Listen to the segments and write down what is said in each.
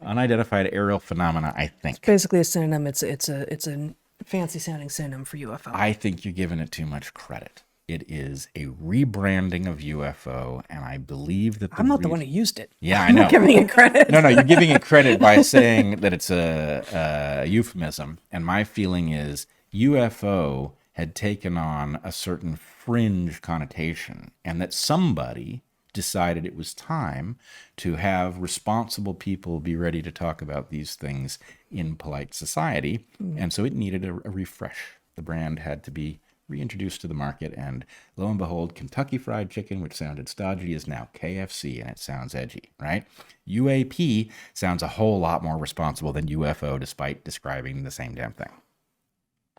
Unidentified aerial phenomena, I think. It's basically a synonym. It's a fancy sounding synonym for UFO. I think you're giving it too much credit. It is a rebranding of UFO, and I believe that I'm not the one who used it. Yeah, I know. I'm giving it credit. No, you're giving it credit by saying that it's a euphemism. And my feeling is UFO had taken on a certain fringe connotation, and that somebody decided it was time to have responsible people be ready to talk about these things in polite society. And so it needed a refresh. The brand had to be reintroduced to the market, and lo and behold, Kentucky Fried Chicken, which sounded stodgy, is now KFC, and it sounds edgy, right? UAP sounds a whole lot more responsible than UFO, despite describing the same damn thing.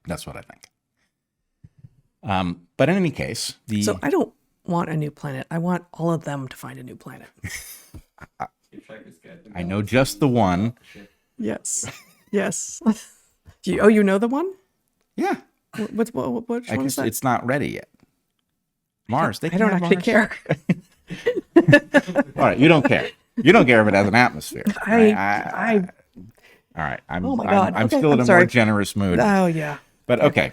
That's what I think. But in any case, So I don't want a new planet. I want all of them to find a new planet. I know just the one. Yes. You know the one? Yeah. Which one is that? It's not ready yet. Mars. I don't actually care. All right, you don't care. You don't care if it has an atmosphere. All right, I'm oh my God. I'm Okay, still in I'm a sorry. more generous mood. Oh yeah. But okay.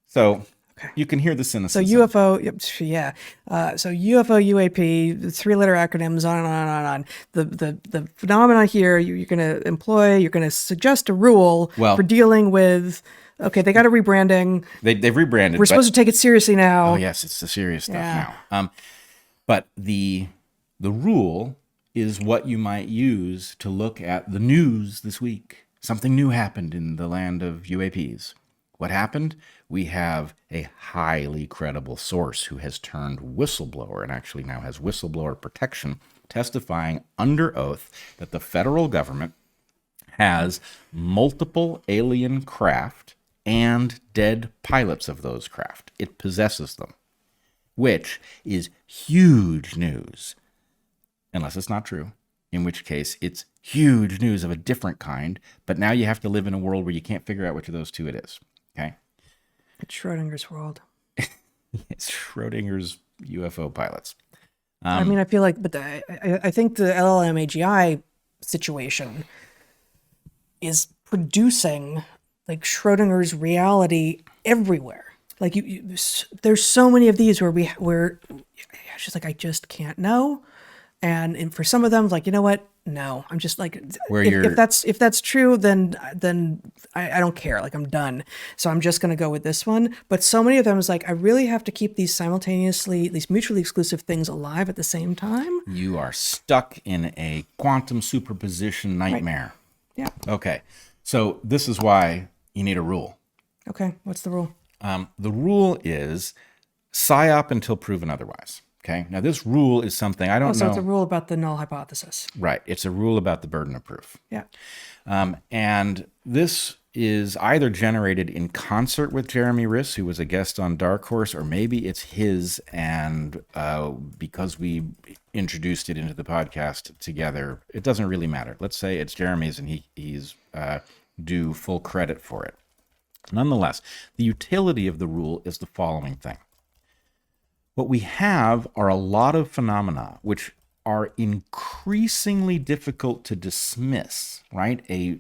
So you can hear the So cynicism. UFO, yeah. So UFO, UAP, the 3-letter acronyms, on and on and on. The phenomena here, you're going to suggest a rule for dealing with. Okay, they got a rebranding. They've rebranded. We're supposed to take it seriously now. Oh yes, it's the serious stuff now. But the rule is what you might use to look at the news this week. Something new happened in the land of UAPs. What happened? We have a highly credible source who has turned whistleblower and actually now has whistleblower protection, testifying under oath that the federal government has multiple alien craft and dead pilots of those craft. It possesses them, which is huge news, unless it's not true, in which case it's huge news of a different kind, but now you have to live in a world where you can't figure out which of those two it is, okay? It's Schrodinger's world. It's Schrodinger's UFO pilots. I mean, I feel like, but I think the LLM AGI situation is producing like Schrodinger's reality everywhere. Like there's so many of these where it's just like, I just can't know. And for some of them, like, you know what? No, I'm just like, if that's true, then I don't care. Like, I'm done. So I'm just going to go with this one. But so many of them is like, I really have to keep these mutually exclusive things alive at the same time. You are stuck in a quantum superposition nightmare. Right. Yeah. Okay. So this is why you need a rule. Okay. What's the rule? The rule is PSYOP until proven otherwise. Okay. Now, this rule is something I don't know. So it's a rule about the null hypothesis. Right. It's a rule about the burden of proof. Yeah. And this is either generated in concert with Jeremy Riss, who was a guest on DarkHorse, or maybe it's his, and because we introduced it into the podcast together, it doesn't really matter. Let's say it's Jeremy's, and he's due full credit for it. Nonetheless, the utility of the rule is the following thing. What we have are a lot of phenomena which are increasingly difficult to dismiss, right? A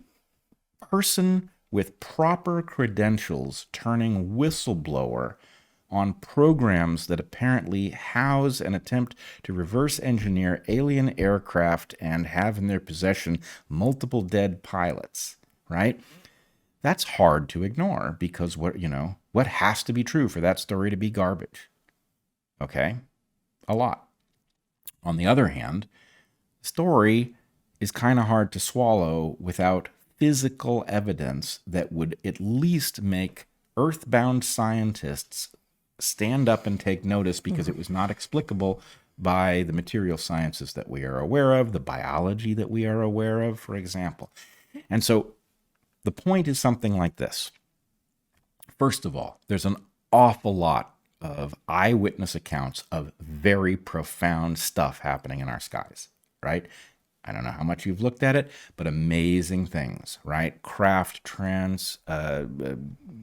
person with proper credentials turning whistleblower on programs that apparently house and attempt to reverse engineer alien aircraft and have in their possession multiple dead pilots, right? That's hard to ignore because what has to be true for that story to be garbage? Okay, a lot. On the other hand, the story is kind of hard to swallow without physical evidence that would at least make earthbound scientists stand up and take notice because it was not explicable by the material sciences that we are aware of, the biology that we are aware of, for example. And so the point is something like this. First of all, there's an awful lot of eyewitness accounts of very profound stuff happening in our skies, right? I don't know how much you've looked at it, but amazing things, right? Craft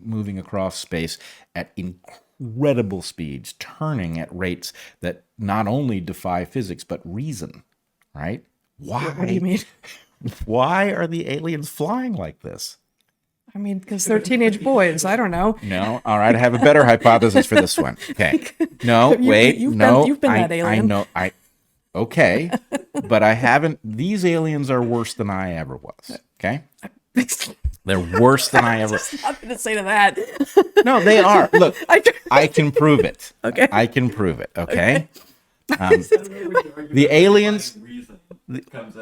moving across space at incredible speeds, turning at rates that not only defy physics, but reason, right? Why? What do you mean? Why are the aliens flying like this? I mean, because they're teenage boys. I don't know. No. All right. I have a better hypothesis for this one. Okay. No, wait. You've no. been that alien. I know. Okay. But I haven't. These aliens are worse than I ever was. Okay. They're worse than I ever. Nothing to say to that. No, they are. Look, I can prove it. Okay. I can prove it. Okay. The aliens.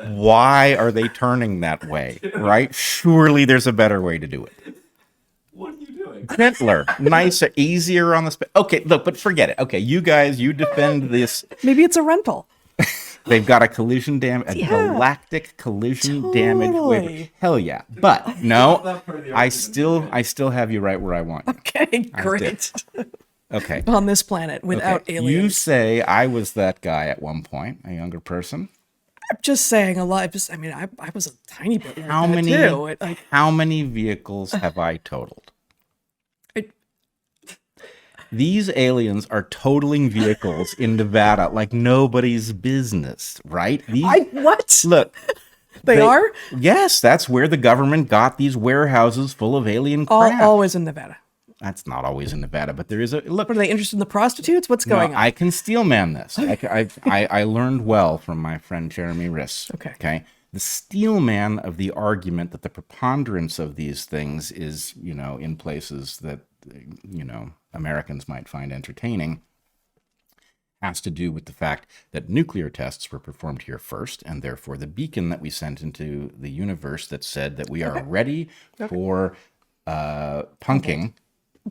Why are they turning that way? Right? Surely there's a better way to do it. What are you doing? Gentler, nicer, easier on the Okay, look, but forget it. Okay, you guys, you defend this. Maybe it's a rental. They've got a galactic collision damage waiver. Totally. Hell yeah. But no, I still have you right where I want you. Okay, great. Okay. On this planet without Okay. aliens. You say I was that guy at one point, a younger person. I'm just saying a lot. I was a tiny bit like How that many too. how many vehicles have I totaled? These aliens are totaling vehicles in Nevada like nobody's business, right? What? Look. They are? Yes, that's where the government got these warehouses full of alien crap. Always in Nevada. That's not always in Nevada, but there is a look. What, are they interested in the prostitutes? What's going on? I can steelman this. I learned well from my friend Jeremy Riss. Okay. The steelman of the argument that the preponderance of these things is, in places that, Americans might find entertaining has to do with the fact that nuclear tests were performed here first, and therefore the beacon that we sent into the universe that said that we are ready for punking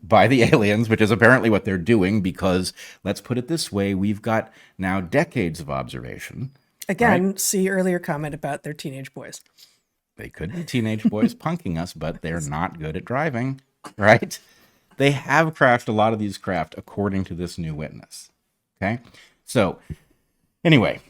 by the aliens, which is apparently what they're doing, because let's put it this way, we've got now decades of observation. Again, right? See earlier comment about their teenage boys. They could be teenage boys punking us, but they're not good at driving, right? They have crashed a lot of these craft according to this new witness. Okay. So anyway,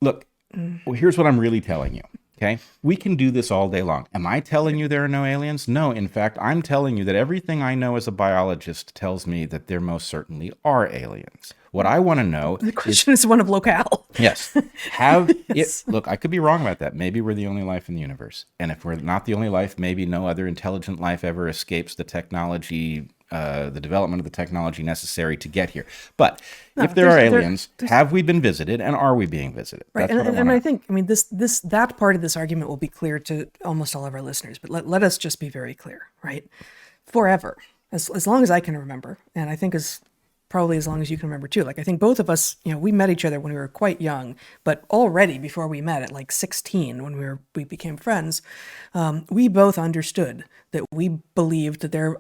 look, well, here's what I'm really telling you. Okay. We can do this all day long. Am I telling you there are no aliens? No. In fact, I'm telling you that everything I know as a biologist tells me that there most certainly are aliens. What I want to know The question is one of locale. Yes. Look, I could be wrong about that. Maybe we're the only life in the universe. And if we're not the only life, maybe no other intelligent life ever escapes the technology, the development of the technology necessary to get here. But if there are aliens, have we been visited, and are we being visited? Right. And I think, that part of this argument will be clear to almost all of our listeners, but let us just be very clear, right? Forever, as long as I can remember, and I think probably as long as you can remember too. Like, I think both of us, we met each other when we were quite young, but already before we met at like 16, when we became friends, we both understood that we believed that there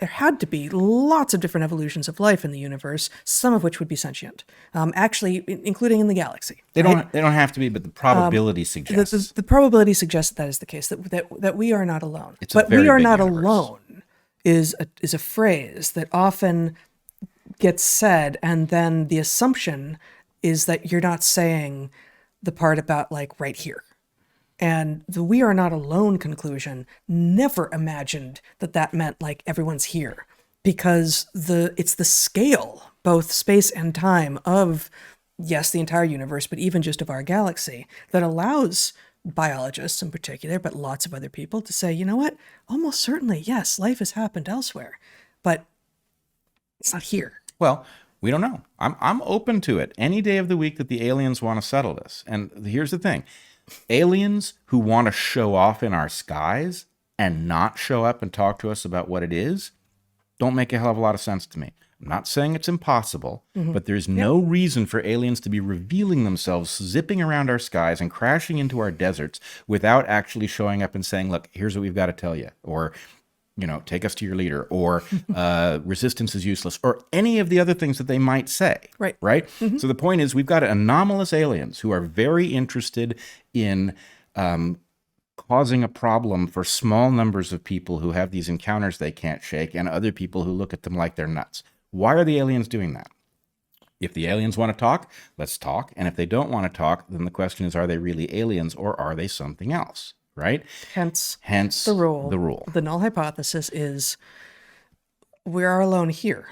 had to be lots of different evolutions of life in the universe, some of which would be sentient, actually, including in the galaxy. They don't have to be, but the probability suggests. The probability suggests that is the case, that we are not alone. It's a but very we are big not universe. alone is a phrase that often gets said, and then the assumption is that you're not saying the part about like right here. And the "we are not alone" conclusion never imagined that meant like everyone's here, because it's the scale, both space and time, of yes, the entire universe, but even just of our galaxy, that allows biologists in particular, but lots of other people, to say, you know what, almost certainly, yes, life has happened elsewhere, but it's not here. Well, we don't know. I'm open to it any day of the week that the aliens want to settle this. And here's the thing. Aliens who want to show off in our skies and not show up and talk to us about what it is don't make a hell of a lot of sense to me. I'm not saying it's impossible, but there's no reason for aliens to be revealing themselves, zipping around our skies and crashing into our deserts without actually showing up and saying, look, here's what we've got to tell you, or take us to your leader, or resistance is useless, or any of the other things that they might say. Right? So the point is, we've got anomalous aliens who are very interested in causing a problem for small numbers of people who have these encounters they can't shake, and other people who look at them like they're nuts. Why are the aliens doing that? If the aliens want to talk, let's talk. And if they don't want to talk, then the question is, are they really aliens, or are they something else? Right? Hence the rule. The null hypothesis is we are alone here.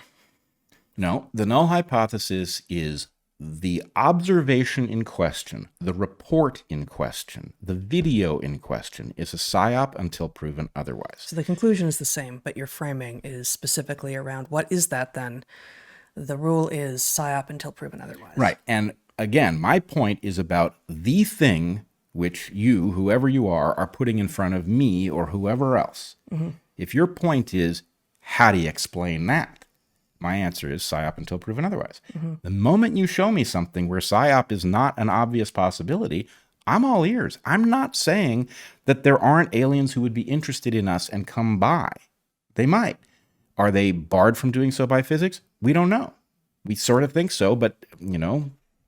No, the null hypothesis is the observation in question, the report in question, the video in question is a PSYOP until proven otherwise. So the conclusion is the same, but your framing is specifically around what is that then? The rule is PSYOP until proven otherwise. Right. And again, my point is about the thing which you, whoever you are putting in front of me or whoever else. Mm-hmm. If your point is, how do you explain that? My answer is PSYOP until proven otherwise. Mm-hmm. The moment you show me something where PSYOP is not an obvious possibility, I'm all ears. I'm not saying that there aren't aliens who would be interested in us and come by. They might. Are they barred from doing so by physics? We don't know. We sort of think so, but,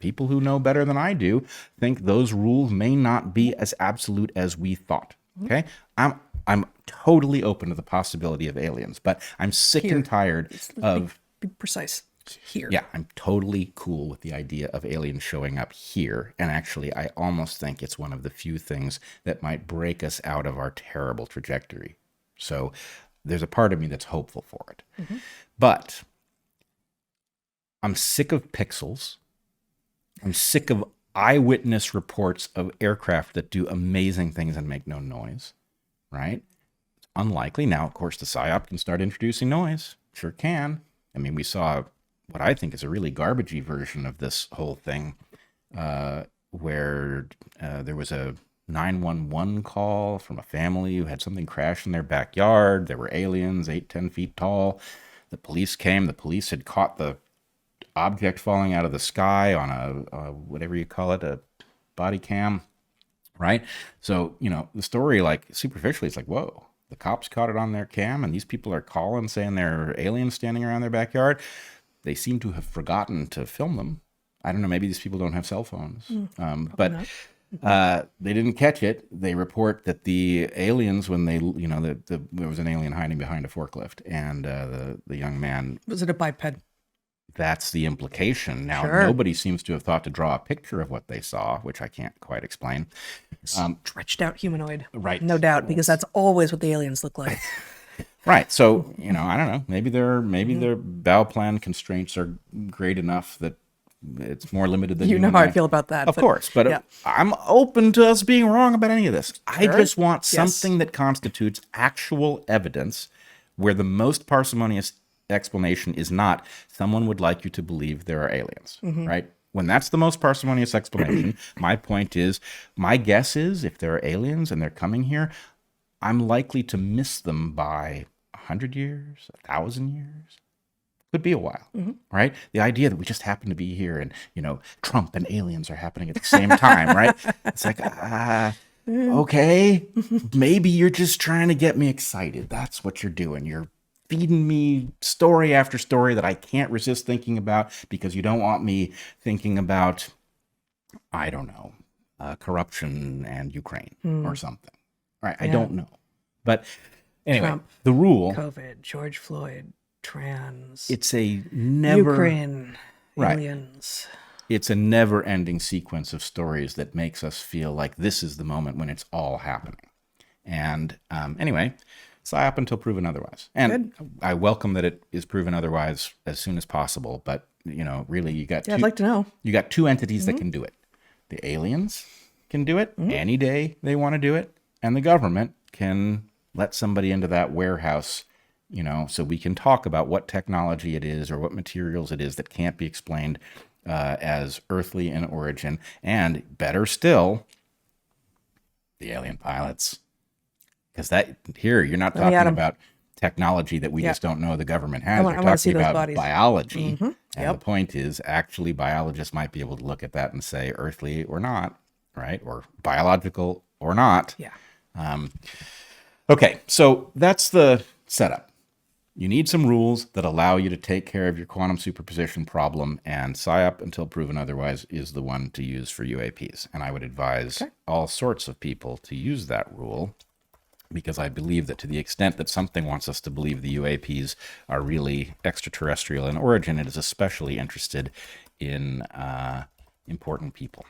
people who know better than I do think those rules may not be as absolute as we thought. Okay? I'm totally open to the possibility of aliens, but I'm sick and tired of... Be precise. Here. Yeah, I'm totally cool with the idea of aliens showing up here. And actually, I almost think it's one of the few things that might break us out of our terrible trajectory. So there's a part of me that's hopeful for it. Mm-hmm. But I'm sick of pixels. I'm sick of eyewitness reports of aircraft that do amazing things and make no noise, right? It's unlikely. Now, of course, the PSYOP can start introducing noise. Sure can. I mean, we saw what I think is a really garbagey version of this whole thing, where there was a 911 call from a family who had something crash in their backyard. There were aliens 8-10 feet tall. The police came. The police had caught the object falling out of the sky on a whatever you call it, a body cam, right? So, the story, like, superficially, it's like, whoa, the cops caught it on their cam, and these people are calling saying there are aliens standing around their backyard. They seem to have forgotten to film them. I don't know, maybe these people don't have cell phones. But they didn't catch it. They report that the aliens, when they, there was an alien hiding behind a forklift, and the young man... Was it a biped? That's the implication. Now, Sure. Nobody seems to have thought to draw a picture of what they saw, which I can't quite explain. Stretched out humanoid. Right. No doubt, because that's always what the aliens look like. Right. So, I don't know. Maybe their bow plan constraints are great enough that it's more limited than You know how I feel about that. Of course. But yeah. I'm open to us being wrong about any of this. I Sure. just want Yes. something that constitutes actual evidence where the most parsimonious explanation is not someone would like you to believe there are aliens, right? When that's the most parsimonious explanation, my point is, my guess is if there are aliens and they're coming here, I'm likely to miss them by 100 years, 1,000 years. Could be a while, right? The idea that we just happen to be here and, Trump and aliens are happening at the same time, right? It's like, okay, maybe you're just trying to get me excited. That's what you're doing. You're feeding me story after story that I can't resist thinking about because you don't want me thinking about, I don't know, corruption and Ukraine or something. Right? I don't know. But anyway, Trump, the rule... COVID, George Floyd, trans... It's a never... Ukraine, Right. aliens... It's a never-ending sequence of stories that makes us feel like this is the moment when it's all happening. And anyway... PSYOP until proven otherwise. And Good. I welcome that it is proven otherwise as soon as possible. But, really, you got I'd like to know. You got two entities that can do it. The aliens can do it any day they want to do it. And the government can let somebody into that warehouse, so we can talk about what technology it is or what materials it is that can't be explained as earthly in origin. And better still, the alien pilots. Because you're not talking about technology that we just don't know the government has. You're talking about biology. And the point is, actually, biologists might be able to look at that and say, earthly or not, right? Or biological or not. Yeah. Okay, so that's the setup. You need some rules that allow you to take care of your quantum superposition problem, and PSYOP until proven otherwise is the one to use for UAPs. And I would advise all sorts of people to use that rule, because I believe that to the extent that something wants us to believe the UAPs are really extraterrestrial in origin, it is especially interested in important people.